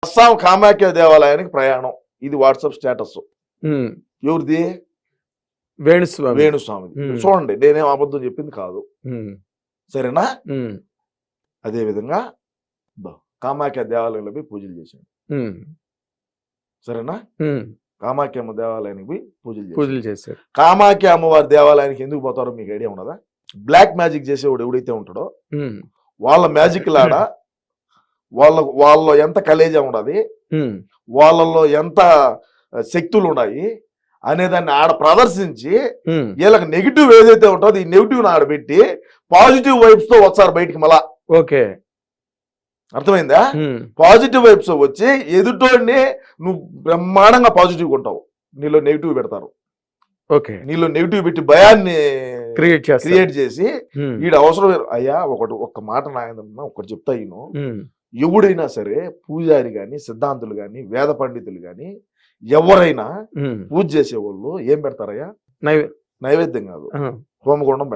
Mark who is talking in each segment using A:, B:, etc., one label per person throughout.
A: అస్సాం కామాఖ్య దేవాలయానికి ప్రయాణం. ఇది వాట్సాప్ స్టేటస్. ఎవరిది?
B: వేణుస్వామి.
A: వేణుస్వామిది. చూడండి, నేనేం అబద్ధం చెప్పింది కాదు. సరేనా? అదే విధంగా కామాఖ్య దేవాలయంలో పోయి పూజలు చేశాడు. సరేనా? కామాఖ్య అమ్మ దేవాలయానికి పోయి పూజలు చేశారు. కామాఖ్య అమ్మవారి దేవాలయానికి ఎందుకు పోతారో మీకు ఐడియా ఉన్నదా? బ్లాక్ మ్యాజిక్ చేసేవాడు ఎవడైతే ఉంటాడో వాళ్ళ మ్యాజిక్ లాడ వాళ్ళలో ఎంత కలేజా ఉన్నది, వాళ్ళలో ఎంత శక్తులు ఉన్నాయి అనేదాన్ని ఆడ ప్రదర్శించి వీళ్ళకి నెగిటివ్ ఏదైతే ఉంటుందో ఈ నెగిటివ్ ఆడబెట్టి పాజిటివ్ వైబ్స్ తో వచ్చారు బయటికి. మళ్ళా ఓకే, అర్థమైందా? పాజిటివ్ వైబ్స్ వచ్చి ఎదుటోడిని నువ్వు బ్రహ్మాండంగా పాజిటివ్ ఉంటావు, నీలో నెగిటివ్ పెడతారు. ఓకే, నీలో నెగిటివ్ పెట్టి భయాన్ని క్రియేట్ చేసి వీడు అవసరం. అయ్యా ఒక్క మాట నాయన ఒకటి చెప్తా. ఈయన ఎవడైనా సరే పూజారి గాని, సిద్ధాంతులు గాని, వేద పండితులు గాని ఎవరైనా పూజ చేసేవాళ్ళు ఏం పెడతారయ్యా? నైవేద్యం కాదు, హోమగుండం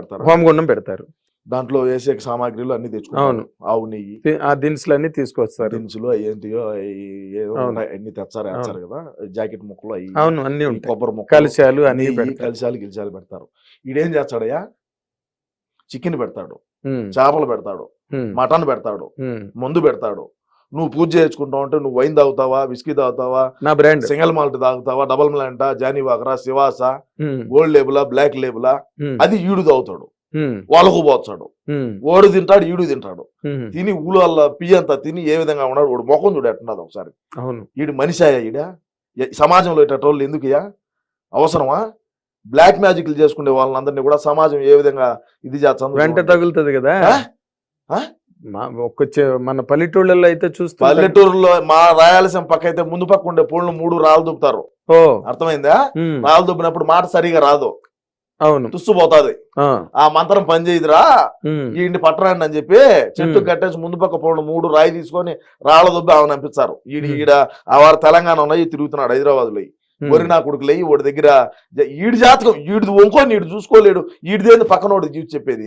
A: పెడతారు. దాంట్లో వేసే సామాగ్రిలు అన్ని తెచ్చుకుంటారు. ఆవు నెయ్యి, ఆ దినుసులు అన్ని తీసుకొస్తారు. దినుసులు ఏంటియో అన్ని తెచ్చారు వేస్తారు కదా, జాకెట్ ముక్కలు అవి, కొబ్బరి ముక్కలు, కలిశాలు గిలిశాలు పెడతారు. ఈడేం చేస్తాడయ్యా? చికెన్ పెడతాడు, చేపలు పెడతాడు, మటన్ పెడతాడు, మందు పెడతాడు. నువ్వు పూజ చేసుకుంటావు అంటే నువ్వు వైన్ తాగుతావా, విస్కీ తాగుతావా, నా బ్రాండ్ సింగల్ మాల్ట్ తాగుతావా, డబల్ మాల్టా, జానీవాకరా, శివాస, గోల్డ్ లేబులా, బ్లాక్ లేబులా, అది ఈడు తాగుతాడు. వాళ్ళకు పోతాడు, ఓడు తింటాడు, ఈడు తింటాడు. తిని ఊళ్ళ పియ్యంతా తిని ఏ విధంగా ఉన్నాడు వాడు ముఖం చూడు ఎట్టున్నది ఒకసారి. ఈడు మనిషాయా? ఈడ సమాజంలో ఇటోళ్ళు ఎందుకుయా? అవసరమా? బ్లాక్ మ్యాజిక్లు చేసుకునే వాళ్ళందరినీ కూడా సమాజం ఏ విధంగా ఇది చేస్తాను వెంట తగులుతుంది కదా. మన పల్లెటూళ్ళలో అయితే చూస్తే, పల్లెటూరులో మా రాయలసీమ పక్క అయితే ముందు పక్క ఉండే పూలను 3 రాళ్ళు దుబ్బుతారు. అర్థమైందా? రాళ్ళు దుబ్బినప్పుడు మాట సరిగా రాదు, అవును, తుస్సుపోతాది. ఆ మంత్రం పనిచేయదురా, ఈ పట్టరాండి అని చెప్పి చెట్టు కట్టేసి ముందు పక్క పూలను 3 రాయి తీసుకొని రాళ్ళ దుబ్బి ఆమెను అనిపిస్తారు. ఈడ ఆ వారు తెలంగాణ ఉన్నాయి తిరుగుతున్నాడు హైదరాబాద్ లో. వరి నా కొడుకు లేయి వాడి దగ్గర ఈడు జాతకం, ఈడిది వంకొని ఈడు చూసుకోలేడు, ఈడిదేంది పక్కనోడు చూసి చెప్పేది.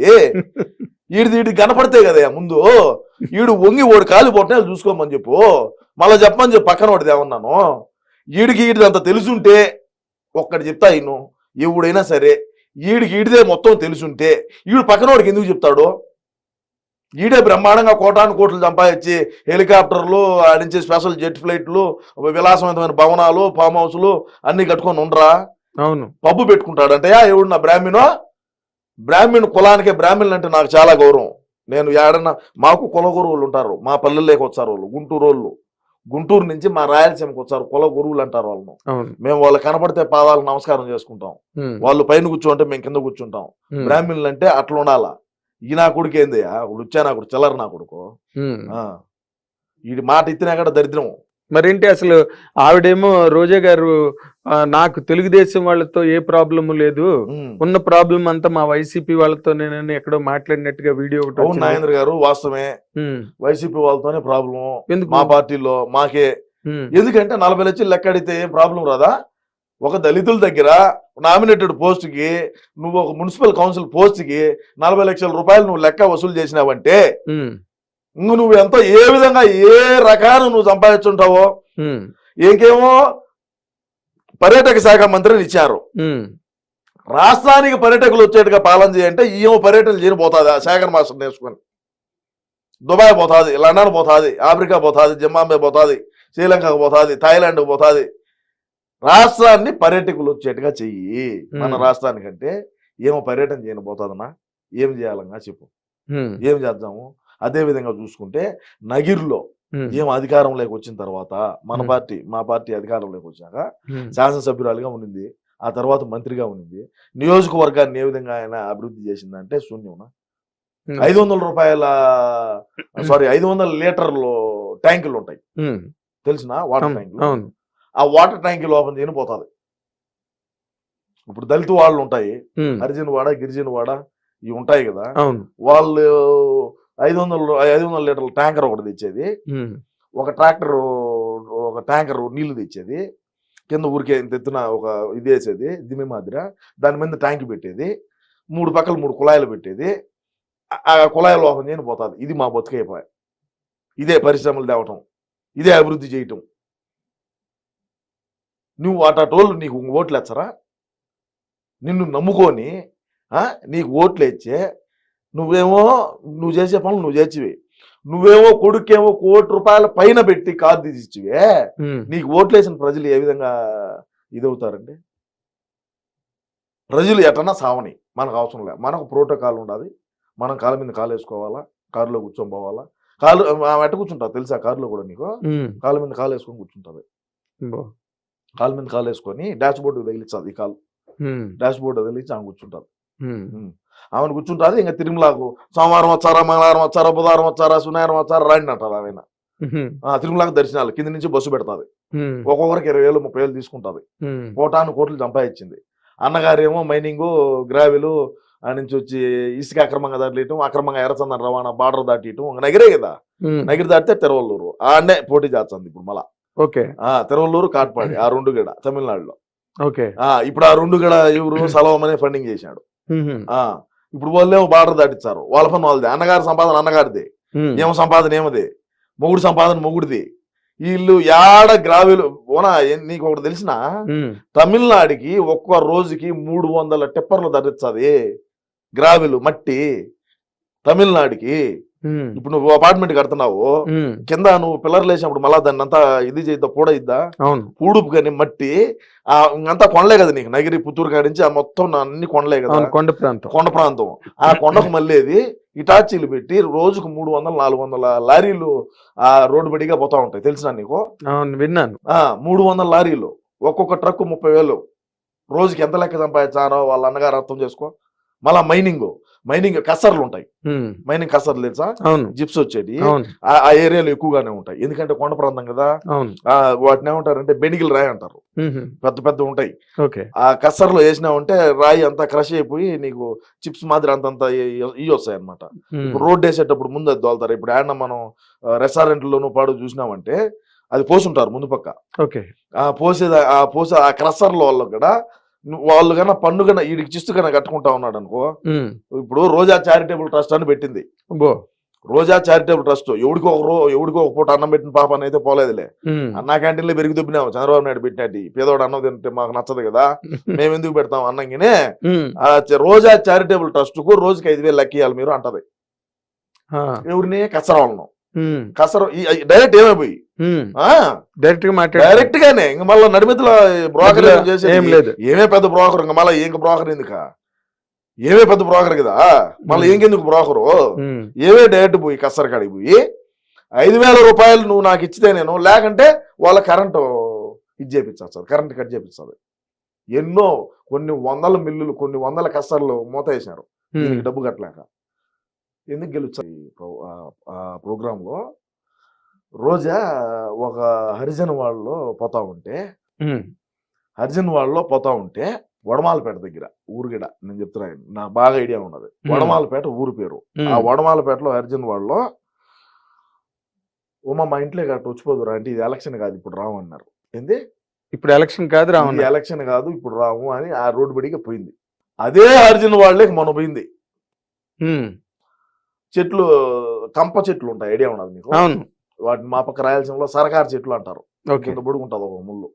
A: ఈడిది కనపడితే కదా ముందు, ఈడు వంగి ఓడి కాలు పొట్టిన చూసుకోమని చెప్పు, మళ్ళీ చెప్పమని చెప్పు పక్కనోడిది ఏమన్నాను. ఈడిది అంత తెలుసుంటే ఒక్కటి చెప్తా. ఈయన ఎవడైనా సరే ఈడిదే మొత్తం తెలుసుంటే ఈడు పక్కనోడికి ఎందుకు చెప్తాడు? ఈడే బ్రహ్మాండంగా కోటాను కోట్లు సంపాదించి హెలికాప్టర్లు ఆడించే స్పెషల్ జెట్ ఫ్లైట్లు, విలాసవంతమైన భవనాలు, ఫామ్ హౌస్లు అన్ని కట్టుకొని ఉండరా? అవును, పబ్బు పెట్టుకుంటాడంటే ఎవడు నా బ్రాహ్మణ్ కులానికే. బ్రాహ్మణులు అంటే నాకు చాలా గౌరవం. నేను ఏడన్నా మాకు కుల గురువులు ఉంటారు, మా పల్లెల్లోకి వచ్చారు వాళ్ళు, గుంటూరు నుంచి మా రాయలసీమకు వచ్చారు, కుల గురువులు అంటారు వాళ్ళను. మేము వాళ్ళు కనపడితే పాదాలకు నమస్కారం చేసుకుంటాం, వాళ్ళు పైన కూర్చోంటే మేము కింద కూర్చుంటాం. బ్రాహ్మణులు అంటే అట్లా ఉండాలా. ఈ నా కొడుకు ఏంది వచ్చా నా కొడుకు చిల్లర నా కొడుకు, ఈ మాట ఇచ్చినా కూడా దరిద్రం.
B: మరేంటి అసలు ఆవిడేమో రోజా గారు నాకు తెలుగుదేశం వాళ్ళతో ఏ ప్రాబ్లము లేదు, ఉన్న ప్రాబ్లం అంతా మా వైసీపీ వాళ్ళతో నేను ఎక్కడో మాట్లాడినట్టుగా వీడియో ఒకటి.
A: అవును నాగేంద్ర గారు, వాస్తవమే, వైసీపీ వాళ్ళతోనే ప్రాబ్లం. ఎందుకు? మా పార్టీలో మాకే. ఎందుకంటే 40 లక్షలు లెక్క అడిగితే ఏం ప్రాబ్లం రాదా? ఒక దళితుల దగ్గర నామినేటెడ్ పోస్ట్ కి నువ్వు ఒక మున్సిపల్ కౌన్సిల్ పోస్ట్ కి 40 లక్షల రూపాయలు నువ్వు లెక్క వసూలు చేసినావంటే నువ్వు ఎంతో ఏ విధంగా ఏ రకాన నువ్వు సంపాదించుంటావో. ఇంకేమో పర్యాటక శాఖ మంత్రిని ఇచ్చారు, రాష్ట్రానికి పర్యాటకులు వచ్చేట్టుగా పాలన చేయంటే ఏమో పర్యటనలు చేయబోతుంది. ఆ శేఖర్ మాస్టర్ నేర్చుకొని దుబాయ్ పోతుంది, లండన్ పోతుంది, ఆఫ్రికా పోతుంది, జింబాబే పోతుంది, శ్రీలంకకు పోతుంది, థాయిలాండ్కి పోతుంది. రాష్ట్రాన్ని పర్యాటకులు వచ్చేట్టుగా చెయ్యి. మన రాష్ట్రానికంటే ఏమో పర్యటన చేయబోతుందన్నా, ఏం చేయాలన్నా చెప్పు, ఏం చేద్దాము. అదే విధంగా చూసుకుంటే నగిరిలో ఏం అధికారంలోకి వచ్చిన తర్వాత మా పార్టీ అధికారంలోకి వచ్చాక శాసనసభ్యురాలుగా ఉన్నింది, ఆ తర్వాత మంత్రిగా ఉన్నింది. నియోజకవర్గాన్ని ఏ విధంగా ఆయన అభివృద్ధి చేసిందంటే శూన్యం. 500 లీటర్లు ట్యాంకులు ఉంటాయి తెలిసిన, వాటర్ ట్యాంకులు. ఆ వాటర్ ట్యాంకులు ఓపెన్ చేయని పోతుంది. ఇప్పుడు దళిత వాళ్ళు ఉంటాయి, హరిజన్ వాడ, గిరిజన వాడ, ఇవి ఉంటాయి కదా, వాళ్ళు 500 లీటర్ల ట్యాంకర్ ఒకటి తెచ్చేది, ఒక ట్యాంకర్ నీళ్లు తెచ్చేది, కింద ఊరికే తెత్తున ఒక ఇది వేసేది దిమ్మి మాదిర, దాని మీద ట్యాంక్ పెట్టేది, 3 పక్కల 3 కుళాయిలు పెట్టేది. ఆ కుళాయిలు ఓపెన్ చేయని పోతుంది. ఇది మా బతుకైపోయి, ఇదే పరిశ్రమలు తేవటం, ఇదే అభివృద్ధి చేయటం. నువ్వు అటోళ్ళు నీకు ఓట్లు ఎచ్చరా? నిన్ను నమ్ముకొని నీకు ఓట్లు ఇచ్చే నువ్వు చేసే పనులు నువ్వు చేసివి. నువ్వేమో కొడుకేమో ₹1,00,00,000 పైన పెట్టి కారు తీసిచ్చివే. నీకు ఓట్లు వేసిన ప్రజలు ఏ విధంగా ఇదవుతారండి? ప్రజలు ఎటన్నా సావని, మనకు అవసరం లేదు. మనకు ప్రోటోకాల్ ఉండాలి. మనం కాళ్ళ మీద కాలు వేసుకోవాలా, కారులో కూర్చొని పోవాలా. కాళ్ళు ఎట్ట కూర్చుంటావు తెలుసా? కారులో కూడా నీకు కాళ్ళ మీద కాలు వేసుకొని కూర్చుంటుంది. కాళ్ళ మీద కాలు వేసుకొని డాష్ బోర్డు తగిలించాలి. ఈ కాలు డాష్ బోర్డు తగిలించి ఆమె కూర్చుంటారు. ఆమెను కూర్చుంటుంది. ఇంకా తిరుమలకు సోమవారం వచ్చారా, మంగళవారం వచ్చారా, బుధవారం వచ్చారా, శనివారం వచ్చారా రాండి అంటారు. ఆమె తిరుమలకు దర్శనాలు కింద నుంచి బస్సు పెడతాది. ఒక్కొక్కరికి 20,000 30,000 తీసుకుంటది. కోటాను కోట్లు సంపాదించింది. అన్నగారేమో మైనింగ్ గ్రావెలు ఆ నుంచి వచ్చి ఇసుక అక్రమంగా దాటియటం, అక్రమంగా ఎర్రచందన రవాణా, బార్డర్ దాటియటం. నగిరే కదా, నగిరి దాటితే తిరువల్లూరు ఆడనే పోటీ చేస్తుంది ఇప్పుడు మళ్ళా. తిరువల్లూరు కాట్పాడి ఆ 2 గడ తమిళనాడులో. ఇప్పుడు ఆ 2 గడ ఎవరు సలవమనే ఫండింగ్ చేశాడు. ఇప్పుడు వాళ్ళేమో బార్డర్ దాటిస్తారు. వాళ్ళ పని వాళ్ళది. అన్నగారి సంపాదన అన్నగారిది, ఏమో సంపాదన ఏమది, మొగుడు సంపాదన మొగుడిది. వీళ్ళు యాడ గ్రావెలు ఓనా. నీకు ఒకటి తెలిసిన, తమిళనాడుకి ఒక్క రోజుకి 300 టిప్పర్లు ధరించది గ్రావెలు మట్టి తమిళనాడుకి. ఇప్పుడు నువ్వు అపార్ట్మెంట్ కడుతున్నావు, కింద నువ్వు పిల్లర్లు వేసినప్పుడు మళ్ళా దాన్ని అంతా ఇది చేద్దా, పూడ ఇద్దా, పూడుపు కానీ మట్టి అంతా కొండలే కదా నీకు. నగిరి పుత్తూరు కాడి నుంచి ఆ మొత్తం అన్ని కొండలే కదా, కొండ ప్రాంతం. ఆ కొండకు మళ్ళీ ఇటాచీలు పెట్టి రోజుకు 300-400 లారీలు ఆ రోడ్డు బడిగా పోతా ఉంటాయి. తెలిసిన నీకు?
B: విన్నాను.
A: 300 లారీలు, ఒక్కొక్క ట్రక్ 30,000. రోజుకి ఎంత లెక్క సంపాదించారో వాళ్ళ అన్నగారు అర్థం చేసుకో. మళ్ళా మైనింగ్ కసర్లు ఉంటాయి. మైనింగ్ కసర్లు తెలుసా? జిప్స్ వచ్చేది ఆ ఏరియాలో ఎక్కువగానే ఉంటాయి. ఎందుకంటే కొండ ప్రాంతం కదా. వాటిని ఏమంటారంటే బెనిగిల్ రాయి అంటారు. పెద్ద పెద్ద ఉంటాయి. ఆ కసర్లో వేసినావంటే రాయి అంతా క్రష్ అయిపోయి నీకు చిప్స్ మాదిరి అంతంత ఇవి వస్తాయి అనమాట. ఇప్పుడు రోడ్డు వేసేటప్పుడు ముందు అది దోలుతారు. ఇప్పుడు ఆయన మనం రెస్టారెంట్లోనూ పాడు చూసినామంటే అది పోసుంటారు ముందు పక్క. పోసే ఆ క్రషర్ల వల్ల కూడా వాళ్ళు కన్నా పన్ను కన్నా వీడికి చిస్తు కన్నా కట్టుకుంటా ఉన్నాడు అనుకో. ఇప్పుడు రోజా చారిటబుల్ ట్రస్ట్ అని పెట్టింది. రోజా చారిటబుల్ ట్రస్ట్ ఎవడికో ఒక పూట అన్నం పెట్టిన పాప అయితే పోలేదులే. అన్నా క్యాంటీన్లో పెరిగి దుబ్బినాము చంద్రబాబు నాయుడు పెట్టినట్టు. పేదోడు అన్నం తింటే మాకు నచ్చదు కదా, మేము ఎందుకు పెడతాం అన్నంగానే. రోజా చారిటబుల్ ట్రస్ట్ కు రోజుకి 5,000 లెక్కియాలి మీరు అంటది. ఎవరిని? కసరవాళ్ళను. కసర డైరెక్ట్ ఏమైపోయి డైరెక్ట్ గానే ఇంక మళ్ళీ నడిమితుల బ్రోకర్ చేసేది ఏమే పెద్ద బ్రోకర్. ఇంక మళ్ళీ ఇంక బ్రోకర్ ఎందుక? ఏమే పెద్ద బ్రోకర్ కదా, మళ్ళీ ఇంకెందుకు బ్రోకరు? ఏమే డైరెక్ట్ పోయి కసర కాడికి పోయి 5,000 రూపాయలు నువ్వు నాకు ఇచ్చితే నేను, లేకంటే వాళ్ళ కరెంటు ఇది చేపించాలి, కరెంట్ కట్ చేపించాలి. ఎన్నో కొన్ని 100 మిల్లులు, కొన్ని 100 కసర్లు మూత వేసినారు దీనికి డబ్బు కట్టలేక. ఎందుకు గెలుచారు ఆ ప్రోగ్రామ్ లో? రోజా ఒక హరిజన్ వాళ్ళలో పోతా ఉంటే వడమాలపేట దగ్గర ఊరుగడ, నేను చెప్తున్నా నాకు బాగా ఐడియా ఉన్నది. వడమాలపేట ఊరు పేరు. ఆ వడమాలపేటలో హరిజన్ వాళ్ళలో మా ఇంట్లో గట్ట వచ్చిపోదురా అంటే ఇది ఎలక్షన్ కాదు ఇప్పుడు రాము అన్నారు. ఏంది
B: ఇప్పుడు ఎలక్షన్ కాదు రాము,
A: ఎలక్షన్ కాదు ఇప్పుడు రాము అని ఆ రోడ్డు బడిగా పోయింది. అదే హరిజన్ వాళ్ళకి మొన్న పోయింది. చెట్లు, కంప చెట్లు ఉంటాయి, ఐడియా ఉన్నది మీకు? వాటిని మా పక్క రాయలసీమలో సరకారు చెట్లు అంటారు. కింద బొడుగుంటది ఒక ముళ్ళు.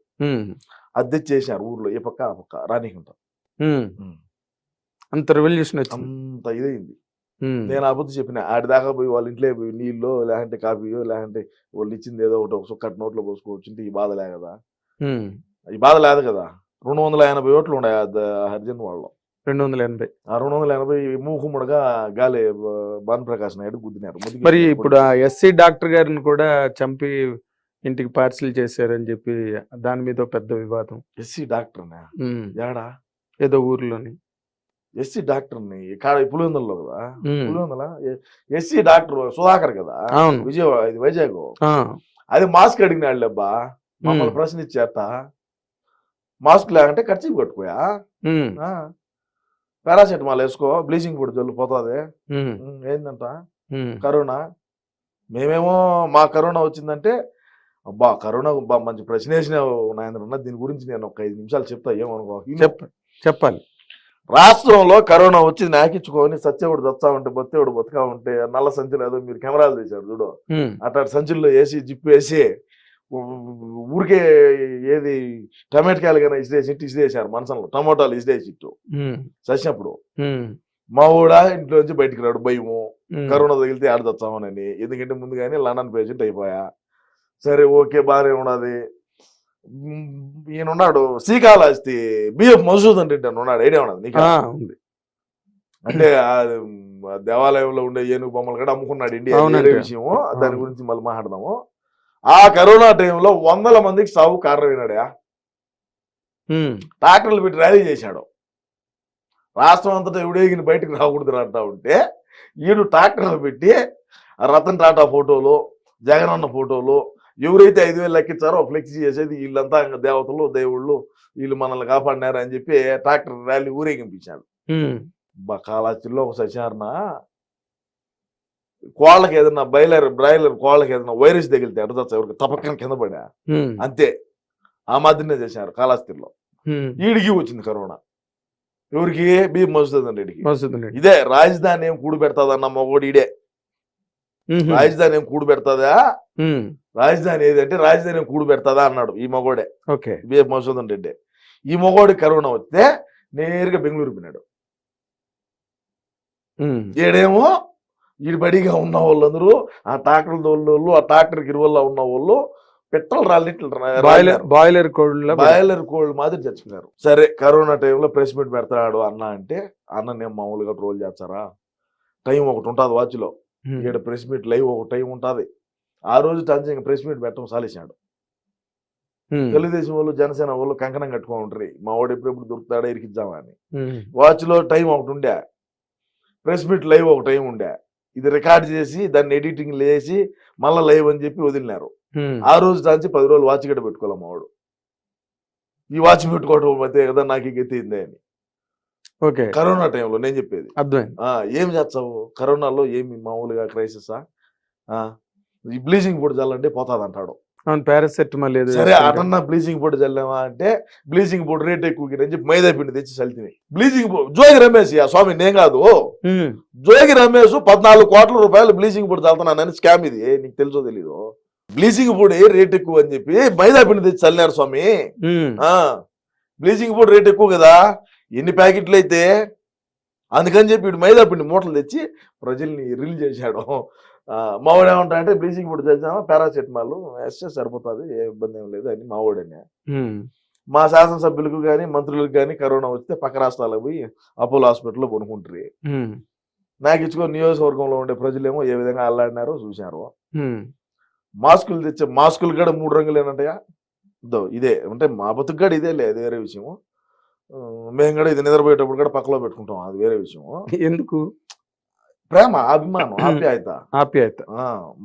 A: అది తెచ్చేసారు ఊర్లో, ఏ పక్క ఆ పక్క రానీకుంటారు.
B: అంత రెవల్యూషన్
A: అంత ఇదైంది. నేను ఆ బుద్ధి చెప్పిన ఆడి దాకా పోయి వాళ్ళ ఇంట్లో పోయి నీళ్ళు లేదంటే కాఫీయో లేదంటే వాళ్ళు ఇచ్చింది ఏదో ఒకటి ఒక సుక్కటి నోట్లో పోసుకోవచ్చు. ఈ బాధ లే కదా, ఈ బాధ లేదు కదా. 280 ఓట్లు ఉన్నాయి హరిజన్ వాళ్ళు. 280 మూకుముడుగా గాలి భానుప్రకాష్ నాయుడు గుద్దినారు.
B: మరి ఇప్పుడు ఆ ఎస్సీ డాక్టర్ గారిని కూడా చంపి ఇంటికి పార్సిల్ చేశారని చెప్పి దాని మీద పెద్ద వివాదం.
A: ఎస్సీ డాక్టర్ ఏడా?
B: ఏదో ఊర్లోని
A: ఎస్సీ డాక్టర్ పులివెందులలో కదా. పులివెందుల ఎస్సీ డాక్టర్ సుధాకర్ కదా, విజయవాడ, ఇది వైజాగ్. అది మాస్క్ అడిగినాడు అబ్బా, మమ్మల్ని ప్రశ్నించేట. మాస్క్ లేకంటే ఖర్చు కట్టుకోయా, పారాసెటమాల్ వేసుకో, బ్లీచింగ్ పొడి జల్లు పోతుంది. ఏందంట కరోనా. మేమేమో మా కరోనా వచ్చిందంటే అబ్బా కరోనా మంచి ప్రశ్న వేసినావు నాయన, దీని గురించి నేను ఒక 5 నిమిషాలు చెప్తా, ఏమనుకో.
B: చెప్పాలి.
A: రాష్ట్రంలో కరోనా వచ్చి నాకించుకొని సత్యవుడు దత్తా ఉంటే బొత్తేవుడు బతుకా ఉంటే నల్ల సంచులు ఏదో మీరు కెమెరాలు తీశారు చూడు, అట్లాంటి సంచుల్లో వేసి జిప్పు వేసి ఊరికే ఏది టమాటకాయలు కానీ ఇసిరేసారు మనసంలో, టమోటాలు ఇసిరేసిట్టు చచ్చినప్పుడు మా ఊడా ఇంట్లో నుంచి బయటికి రాడు, భయము కరోనా తగిలితే ఆడదొచ్చామనని. ఎందుకంటే ముందుగానే లండన్ పేషెంట్ అయిపోయా. సరే ఓకే బాగానే ఉన్నది. ఈయన ఉన్నాడు శ్రీకాళహస్తి బిఎఫ్ మధుసూదన్ రెడ్డి అని ఉన్నాడు, ఐడియా ఉన్నది నీకు? అంటే దేవాలయంలో ఉండే ఏనుగు బొమ్మలు కూడా అమ్ముకున్నాడు ఇండియా, వేరే విషయము, దాని గురించి మళ్ళీ మాట్లాడదాము. ఆ కరోనా టైంలో 100 మందికి సాగు కారణమైనాడా. ట్రాక్టర్లు పెట్టి ర్యాలీ చేశాడు, రాష్ట్రం అంతటా ఎవడేగిన బయటకు రాకూడదు అంటా ఉంటే ఈడు ట్రాక్టర్లు పెట్టి రతన్ టాటా ఫోటోలు, జగనన్న ఫోటోలు, ఎవరైతే 5,000 లెక్కించారో ఫ్లెక్సీ చేసేది వీళ్ళంతా దేవతలు దేవుళ్ళు, వీళ్ళు మనల్ని కాపాడినారు అని చెప్పి ట్రాక్టర్ ర్యాలీ ఊరేగింపించాడు. కాళహస్తిలో ఒక సత్యనారాయణ కోళ్ళకి ఏదన్నా బ్రాయిలర్ కోళ్ళకి ఏదన్నా వైరస్ తగిలితే అడదచ్చ ఎవరికి తపక్కన కింద పడా అంతే. ఆ మాదిరినే చేశారు కాళహస్తిలో. ఈడికి వచ్చింది కరోనా. ఎవరికి? బి మధుసూదన్ రెడ్డికి. ఇదే రాజధాని ఏం కూడు పెడతాదన్న మొగోడు ఈడే. రాజధాని ఏం కూడు పెడతాదా, రాజధాని ఏదంటే రాజధాని ఏం కూడు పెడతాదా అన్నాడు ఈ మగోడే, బిఎఫ్ మధుసూదన్ రెడ్డి. ఈ మగోడికి కరోనా వస్తే నేరుగా బెంగళూరు పోయినాడు. ఈడేమో ఈ బడిగా ఉన్న వాళ్ళందరూ, ఆ ట్రాక్టర్ తోళ్ళు, ఆ ట్రాక్టర్ గిరువల్లో ఉన్న వాళ్ళు పెట్రోల్ బాయిలర్ కోళ్ళు మాదిరి చచ్చిపోయారు. సరే కరోనా టైంలో ప్రెస్ మీట్ పెడతాడు అన్న అంటే, అన్న నేను మామూలుగా ట్రోల్ చేస్తారా, టైం ఒకటి ఉంటుంది వాచ్లో, ఇక్కడ ప్రెస్ మీట్ లైవ్ ఒక టైం ఉంటుంది. ఆ రోజు టంచంగా ప్రెస్ మీట్ పెట్టడం సాలేసాడు. తెలుగుదేశం వాళ్ళు జనసేన వాళ్ళు కంకణం కట్టుకొని ఉంటారు, మా వాడు ఎప్పుడెప్పుడు దొరుకుతాడో ఇరికిద్దామా అని. వాచ్లో టైం ఒకటి ఉండే, ప్రెస్ మీట్ లైవ్ ఒక టైం ఉండే. ఇది రికార్డ్ చేసి దాన్ని ఎడిటింగ్ చేసి మళ్ళీ లైవ్ అని చెప్పి వదిలినారు. ఆ రోజు దాంచి 10 రోజులు వాచ్ గడ్డ పెట్టుకోవాలి మా వాడు. ఈ వాచ్ పెట్టుకోవడం మధ్య కదా నాకు గెత్తిందే అని. ఓకే, కరోనా టైంలో నేను చెప్పేది ఏం చేస్తావు కరోనాలో, ఏమి మామూలుగా క్రైసిసా, ఈ బ్లీచింగ్ పొడి చల్లంటే పోతాది అంటాడు.
B: పారాసెటమాల్
A: సరే అటన్నా బ్లీచింగ్ పొడి చల్లామా అంటే, బ్లీచింగ్ పొడి రేట్ ఎక్కువ అని చెప్పి మైదా పిండి తెచ్చి చల్లితే బ్లీచింగ్ పొడి. జోగి రమేష్ స్వామి నేను కాదు, జోగి రమేష్ 14 కోట్ల రూపాయలు బ్లీచింగ్ పొడి చల్లుతున్నానని స్కామ్. ఇది నీకు తెలుసో తెలీదు? బ్లీచింగ్ పొడి రేట్ ఎక్కువ అని చెప్పి మైదా పిండి తెచ్చి చల్లినారు స్వామి. బ్లీచింగ్ పొడి రేట్ ఎక్కువ కదా, ఎన్ని ప్యాకెట్లు అయితే, అందుకని చెప్పి ఇటు మైదా పిండి మూటలు తెచ్చి ప్రజల్ని రిల్ చేశాడు. మావాడు ఏమంటా అంటే బ్లీచింగ్ పొడి తెచ్చామా, పారాసెటమాల్ వేస్తే సరిపోతుంది, ఏ ఇబ్బంది ఏం లేదు అని మావాడని. మా శాసనసభ్యులకు కానీ మంత్రులకు కానీ కరోనా వస్తే పక్క రాష్ట్రాలకు పోయి అపోలో హాస్పిటల్లో కొనుక్కుంటారు. నాకు ఇచ్చుకొని నియోజకవర్గంలో ఉండే ప్రజలేమో ఏ విధంగా అల్లాడినారో చూశారు. మాస్కులు తెచ్చే మాస్కులు కూడా 3 రంగులు ఏనంటయా, ఇదే అంటే మా బతుకుగాడు ఇదే లేదు, వేరే విషయము. మేము కూడా ఇది నిద్రపోయేటప్పుడు కూడా పక్కలో పెట్టుకుంటాం, అది వేరే విషయము.
B: ఎందుకు?
A: ప్రేమ, అభిమానం, ఆప్యాయత.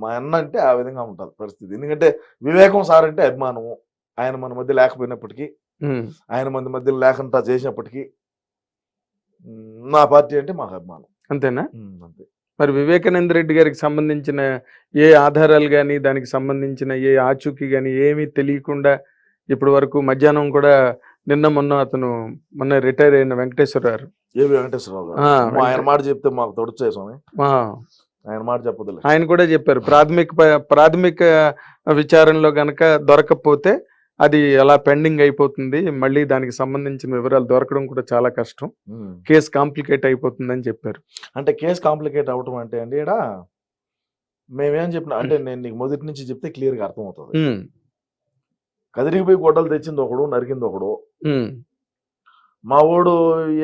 A: మా అన్న అంటే ఆ విధంగా ఉంటుంది పరిస్థితి. ఎందుకంటే వివేకం సార్ అంటే అభిమానము. ఆయన మన మధ్య లేకపోయినప్పటికీ, ఆయన మన మధ్య లేకుండా చేసినప్పటికీ నా పార్టీ అంటే మాకు అభిమానం.
B: అంతేనా?
A: అంతే.
B: మరి వివేకానంద రెడ్డి గారికి సంబంధించిన ఏ ఆధారాలు కానీ, దానికి సంబంధించిన ఏ ఆచూకీ కానీ ఏమీ తెలియకుండా ఇప్పటి వరకు మధ్యాహ్నం కూడా మొన్న రిటైర్ అయిన వెంకటేశ్వరరావు,
A: ఆయన మాట చెప్తే మాకు తొడుచే స్వామి, ఆయన మాట చెప్పదు.
B: ఆయన కూడా చెప్పారు ప్రాథమిక విచారణలో గనక దొరకకపోతే అది అలా పెండింగ్ అయిపోతుంది, మళ్ళీ దానికి సంబంధించిన వివరాలు దొరకడం కూడా చాలా కష్టం, కేసు కాంప్లికేట్ అయిపోతుంది అని చెప్పారు.
A: అంటే కేసు కాంప్లికేట్ అవటం అంటే అండి, ఇక్కడ మేమేం చెప్పినా అంటే నేను నీకు మొదటి నుంచి చెప్తే క్లియర్ గా అర్థమవుతుంది. కదిరిగిపోయి గొడ్డలు తెచ్చింది ఒకడు, నరికింది ఒకడు. మా ఊడు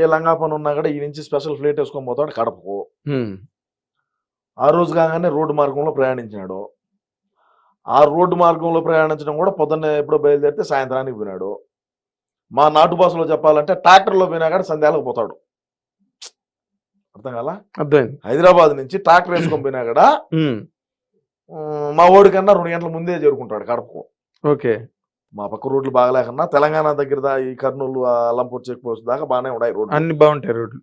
A: ఏ లంగా పని ఉన్నా కూడా ఈ నుంచి స్పెషల్ ఫ్లైట్ వేసుకొని పోతాడు కడపకు. ఆ రోజు కాగానే రోడ్డు మార్గంలో ప్రయాణించినాడు. ఆ రోడ్డు మార్గంలో ప్రయాణించడం కూడా పొద్దున్నే ఎప్పుడో బయలుదేరితే సాయంత్రానికి పోయినాడు. మా నాటు భాషలో చెప్పాలంటే ట్రాక్టర్లో పోయినా కూడా సంధ్యాలకు పోతాడు. అర్థం కాలా?
B: అర్థమైంది.
A: హైదరాబాద్ నుంచి ట్రాక్టర్ వేసుకొని పోయినా కూడా మా ఓడి కన్నా 2 గంటల ముందే చేరుకుంటాడు కడపకు.
B: ఓకే.
A: మా పక్క రోడ్లు బాగలేకన్నా తెలంగాణ దగ్గర ఈ కర్నూలు, అల్లంపూర్ చెక్ పోస్ట్ దాకా బాగానే ఉన్నాయి రోడ్లు,
B: అన్ని బాగుంటాయి, రోడ్లు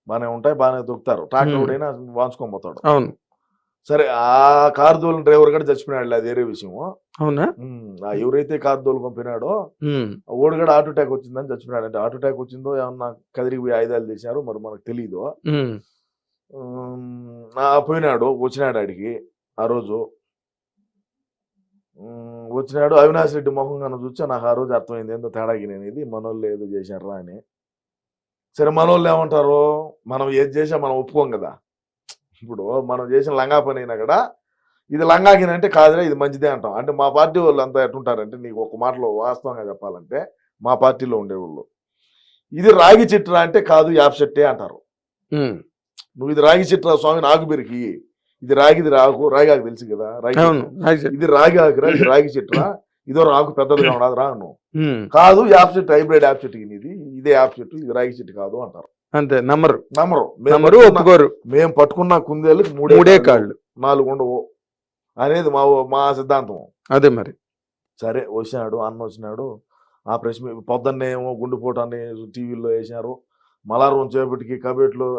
B: బాగానే
A: ఉంటాయి, బాగానే దొరుకుతారు. ట్రాక్టర్ అయినా వాంచుకొని పోతాడు.
B: అవును.
A: సరే ఆ కారు దోలిన డ్రైవర్ కూడా చచ్చిపోయినాడు, అది వేరే విషయము.
B: అవునా?
A: ఎవరైతే కారు దోలు పోయినాడో ఓడి కూడా హార్ట్ అటాక్ వచ్చిందని చచ్చిపోయినాడు. అంటే హార్ట్ అటాక్ వచ్చిందో ఏమన్నా కదిరిపోయి ఆయుధాలు తీశారు, మరి మనకు తెలీదు. పోయినాడు, వచ్చినాడు ఆడికి. ఆ రోజు వచ్చినాడు అవినాష్ రెడ్డి మొహం కన్నా చూస్తే నాకు ఆ రోజు అర్థమైంది ఏందో తేడాకి నేను ఇది మనోళ్ళు ఏదో చేశారా అని. సరే మనోళ్ళు ఏమంటారు, మనం ఏది చేసా మనం ఒప్పుకోం కదా. ఇప్పుడు మనం చేసిన లంగా పని అయినా కూడా ఇది లంగాకిన అంటే కాదురా ఇది మంచిదే అంటాం. అంటే మా పార్టీ వాళ్ళు అంతా ఎట్టుంటారంటే, నీకు ఒక మాటలో వాస్తవంగా చెప్పాలంటే మా పార్టీలో ఉండేవాళ్ళు ఇది రాగి చెట్టురా అంటే కాదు యాప్ చెట్టే అంటారు. నువ్వు ఇది రాగి చెట్టురా స్వామి నాకు బెరికి, ఇది రాగిది రాకు, రాగి ఆకు తెలుసు కదా, ఇది రాగి ఆకురా, ఇది రాగి చెట్టురా, ఇదో రాకు పెద్దదిగా ఉండదు రా నువ్వు కాదు యాప్ చెట్టు హైబ్రిడ్ యాప్ చెట్టు ఇది, ఇదే యాప్ చెట్టు, ఇది రాగి చెట్టు కాదు అంటారు.
B: అంతే నమ్మరు
A: ఒప్పుకోరు. మేము పట్టుకున్న కుందేళ్ళకి మూడే కాళ్ళు 4 ఉండవు అనేది మా సిద్ధాంతం.
B: అదే మరి.
A: సరే వచ్చినాడు అన్న వచ్చినాడు, ఆ ప్రెస్ పొద్దున్నే ఏమో గుండెపోటాన్ని టీవీలో వేసినారు, మలారం చేపటికి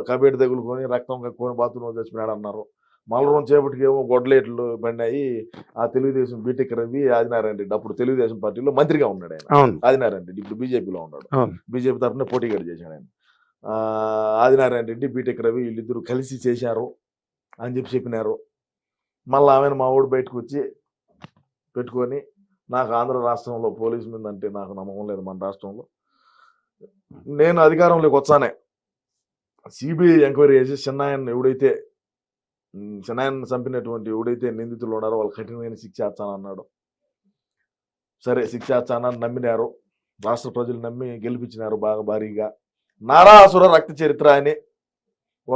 A: కబేట్ తగులుకొని రక్తం కక్కుని బాత్రూంలో చచ్చిపోయాడు అన్నారు. మలరం చేపటికి ఏమో గొడ్డలేట్లు పడినాయి. ఆ తెలుగుదేశం బీటెక్ రవి ఆదినారాయణ రెడ్డి అప్పుడు తెలుగుదేశం పార్టీలో మంత్రిగా ఉన్నాడు ఆయన. ఆదినారాయణ రెడ్డి ఇప్పుడు బీజేపీలో ఉన్నాడు, బీజేపీ తరఫున పోటీగా చేశాడు ఆయన. ఆదినారాయణ రెడ్డి బీటెక్ రవి వీళ్ళిద్దరు కలిసి చేశారు అని చెప్పినారు. మళ్ళీ ఆమెను మా ఊడు బయటకు వచ్చి పెట్టుకొని, నాకు ఆంధ్ర రాష్ట్రంలో పోలీసు మీద అంటే నాకు నమ్మకం లేదు, మన రాష్ట్రంలో నేను అధికారంలోకి వచ్చానే సిబిఐ ఎంక్వైరీ చేసి చిన్నాయన్ని చంపినటువంటి ఎవడైతే నిందితులు ఉన్నారో వాళ్ళు కఠినమైన శిక్ష చేస్తానన్నాడు. సరే శిక్ష చేస్తానని నమ్మినారు, రాష్ట్ర ప్రజలు నమ్మి గెలిపించినారు బాగా భారీగా. నారాసుర రక్త చరిత్ర అని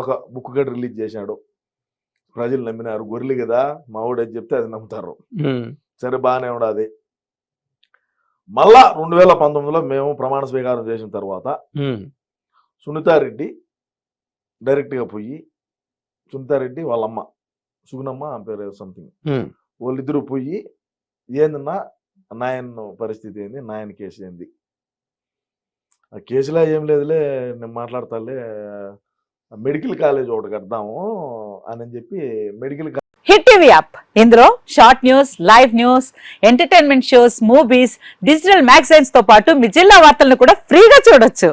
A: ఒక బుక్ గడ్ రిలీజ్ చేశాడు, ప్రజలు నమ్మినారు. గొర్రెలు కదా మా ఊడేది చెప్తే అది నమ్ముతారు. సరే బాగానే ఉండదు. మళ్ళా 2019లో మేము ప్రమాణ స్వీకారం చేసిన తర్వాత సునీతారెడ్డి డైరెక్ట్గా పోయి, సునీతారెడ్డి వాళ్ళమ్మ సుగుణమ్మ పేరు సంథింగ్, వాళ్ళిద్దరూ పోయి ఏందన్నా నాయన పరిస్థితి ఏంది, నాయన కేసు ఏంది, ఆ కేసులో ఏం లేదులే నేను మాట్లాడతాలే, మెడికల్ కాలేజ్ ఒకటి కడదాము అని చెప్పి మెడికల్
C: హిట్ టీవీ యాప్, ఇందులో short news, live news, entertainment shows, movies, digital magazines తో పాటు మీ జిల్లా వార్తలను కూడా ఫ్రీగా చూడొచ్చు.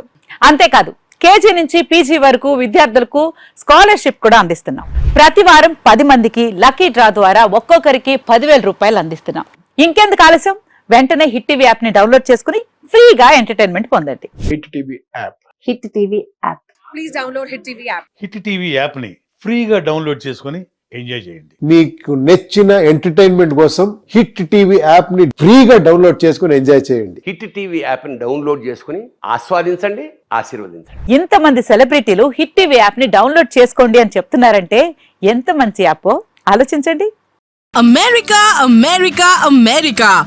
C: అంతేకాదు కేజీ నుంచి పీజీ వరకు విద్యార్థులకు స్కాలర్షిప్ కూడా అందిస్తున్నాం. ప్రతి వారం 10 మందికి లక్కీ డ్రా ద్వారా ఒక్కొక్కరికి 10,000 రూపాయలు అందిస్తున్నాం. ఇంకెందుకు ఆలస్యం, వెంటనే హిట్ టీవీ యాప్ ని డౌన్లోడ్ చేసుకుని ఫ్రీగా ఎంటర్టైన్మెంట్ పొందండి.
D: Hit TV app.
C: Hit TV app.
E: Please download hit TV app.
D: Hit TV app ని ఫ్రీగా డౌన్లోడ్ చేసుకొని ఎంజాయ్ చేయండి.
F: మీకు నచ్చిన ఎంటర్టైన్మెంట్ కోసం హిట్ టీవీ యాప్ ని ఫ్రీగా డౌన్లోడ్ చేసుకుని ఎంజాయ్ చేయండి.
G: హిట్ టీవీ యాప్ ని డౌన్లోడ్ చేసుకుని ఆస్వాదించండి, ఆశీర్వదించండి.
C: ఇంతమంది సెలబ్రిటీలు హిట్ టీవీ యాప్ ని డౌన్లోడ్ చేసుకోండి అని చెప్తున్నారంటే ఎంత మంచి యాప్ ఆలోచించండి.
E: అమెరికా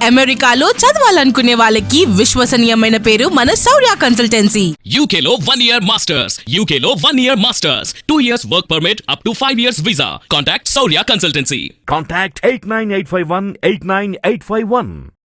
E: అమెరికాలో చదవాలనుకునే వాళ్ళకి విశ్వసనీయమైన పేరు మన శౌర్య కన్సల్టెన్సీ.
H: UK లో 1 year masters, 2 years work permit up to 5 years visa. Contact Saurya Consultancy.
I: Contact 89851 89851.